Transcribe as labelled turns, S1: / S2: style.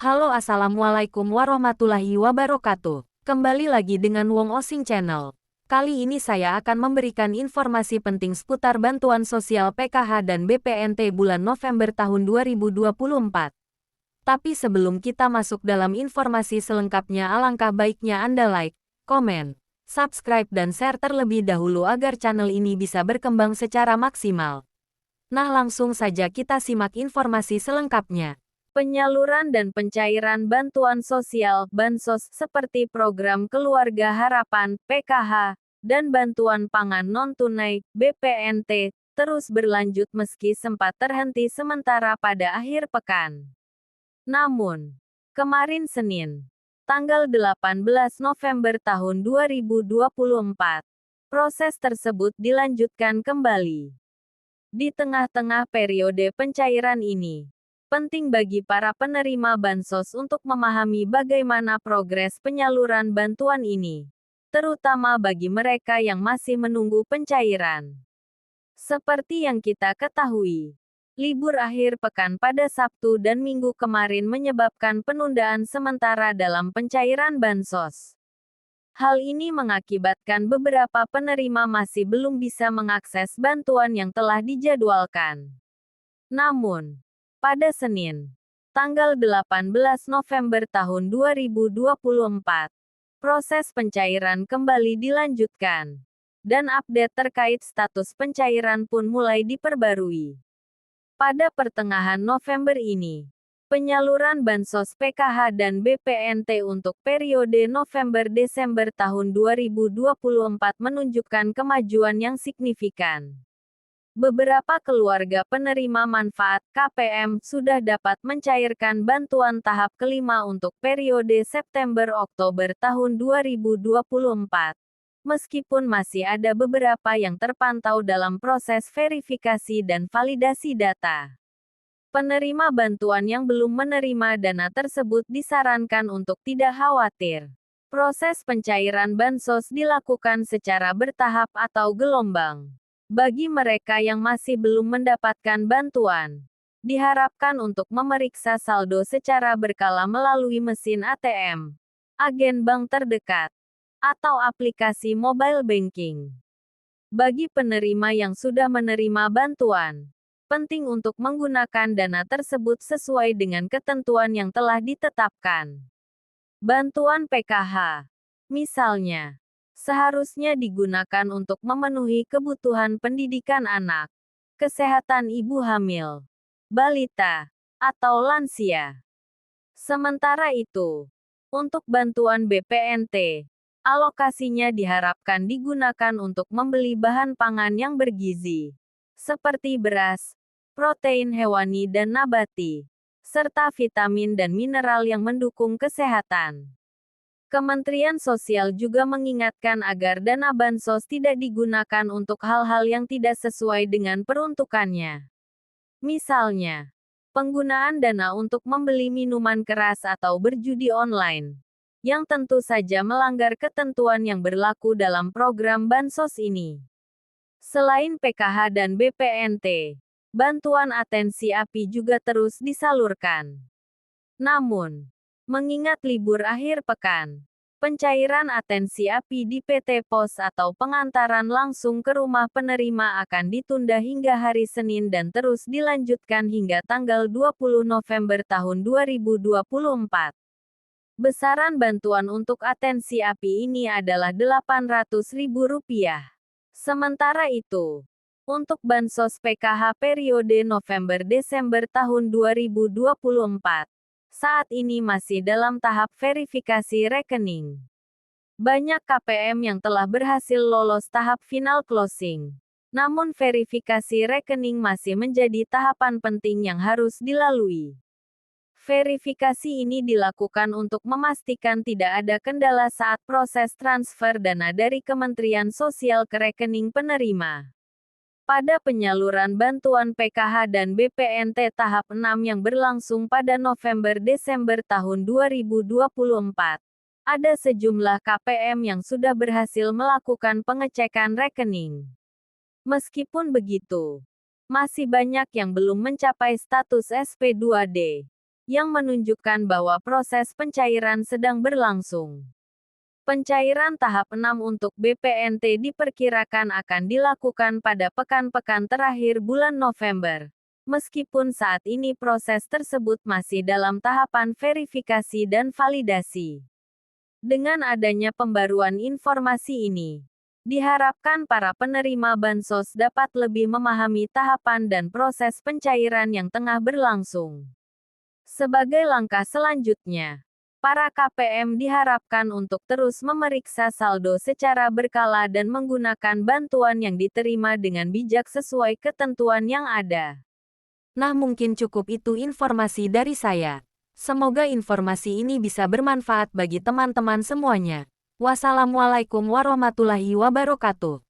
S1: Halo, assalamualaikum warahmatullahi wabarakatuh. Kembali lagi dengan Wong Osing Channel. Kali ini saya akan memberikan informasi penting seputar bantuan sosial PKH dan BPNT bulan November tahun 2024. Tapi sebelum kita masuk dalam informasi selengkapnya, alangkah baiknya Anda like, komen, subscribe dan share terlebih dahulu agar channel ini bisa berkembang secara maksimal. Nah, langsung saja kita simak informasi selengkapnya. Penyaluran dan pencairan bantuan sosial (Bansos) seperti program Keluarga Harapan (PKH) dan bantuan pangan non-tunai (BPNT) terus berlanjut meski sempat terhenti sementara pada akhir pekan. Namun, kemarin Senin, tanggal 18 November tahun 2024, proses tersebut dilanjutkan kembali. Di tengah-tengah periode pencairan ini, penting bagi para penerima bansos untuk memahami bagaimana progres penyaluran bantuan ini, terutama bagi mereka yang masih menunggu pencairan. Seperti yang kita ketahui, libur akhir pekan pada Sabtu dan Minggu kemarin menyebabkan penundaan sementara dalam pencairan bansos. Hal ini mengakibatkan beberapa penerima masih belum bisa mengakses bantuan yang telah dijadwalkan. Namun, pada Senin, tanggal 18 November tahun 2024, proses pencairan kembali dilanjutkan, dan update terkait status pencairan pun mulai diperbarui. Pada pertengahan November ini, penyaluran bansos PKH dan BPNT untuk periode November-Desember tahun 2024 menunjukkan kemajuan yang signifikan. Beberapa keluarga penerima manfaat KPM sudah dapat mencairkan bantuan tahap kelima untuk periode September-Oktober tahun 2024. Meskipun masih ada beberapa yang terpantau dalam proses verifikasi dan validasi data. Penerima bantuan yang belum menerima dana tersebut disarankan untuk tidak khawatir. Proses pencairan bansos dilakukan secara bertahap atau gelombang. Bagi mereka yang masih belum mendapatkan bantuan, diharapkan untuk memeriksa saldo secara berkala melalui mesin ATM, agen bank terdekat, atau aplikasi mobile banking. Bagi penerima yang sudah menerima bantuan, penting untuk menggunakan dana tersebut sesuai dengan ketentuan yang telah ditetapkan. Bantuan PKH, misalnya, seharusnya digunakan untuk memenuhi kebutuhan pendidikan anak, kesehatan ibu hamil, balita, atau lansia. Sementara itu, untuk bantuan BPNT, alokasinya diharapkan digunakan untuk membeli bahan pangan yang bergizi, seperti beras, protein hewani dan nabati, serta vitamin dan mineral yang mendukung kesehatan. Kementerian Sosial juga mengingatkan agar dana bansos tidak digunakan untuk hal-hal yang tidak sesuai dengan peruntukannya. Misalnya, penggunaan dana untuk membeli minuman keras atau berjudi online, yang tentu saja melanggar ketentuan yang berlaku dalam program bansos ini. Selain PKH dan BPNT, bantuan atensi API juga terus disalurkan. Namun, mengingat libur akhir pekan, pencairan atensi API di PT Pos atau pengantaran langsung ke rumah penerima akan ditunda hingga hari Senin dan terus dilanjutkan hingga tanggal 20 November tahun 2024. Besaran bantuan untuk atensi API ini adalah Rp800.000. Sementara itu, untuk bansos PKH periode November-Desember tahun 2024, saat ini masih dalam tahap verifikasi rekening. Banyak KPM yang telah berhasil lolos tahap final closing. Namun verifikasi rekening masih menjadi tahapan penting yang harus dilalui. Verifikasi ini dilakukan untuk memastikan tidak ada kendala saat proses transfer dana dari Kementerian Sosial ke rekening penerima. Pada penyaluran bantuan PKH dan BPNT tahap 6 yang berlangsung pada November-Desember tahun 2024, ada sejumlah KPM yang sudah berhasil melakukan pengecekan rekening. Meskipun begitu, masih banyak yang belum mencapai status SP2D, yang menunjukkan bahwa proses pencairan sedang berlangsung. Pencairan tahap 6 untuk BPNT diperkirakan akan dilakukan pada pekan-pekan terakhir bulan November. Meskipun saat ini proses tersebut masih dalam tahapan verifikasi dan validasi. Dengan adanya pembaruan informasi ini, diharapkan para penerima bansos dapat lebih memahami tahapan dan proses pencairan yang tengah berlangsung. Sebagai langkah selanjutnya, para KPM diharapkan untuk terus memeriksa saldo secara berkala dan menggunakan bantuan yang diterima dengan bijak sesuai ketentuan yang ada. Nah, mungkin cukup itu informasi dari saya. Semoga informasi ini bisa bermanfaat bagi teman-teman semuanya. Wassalamualaikum warahmatullahi wabarakatuh.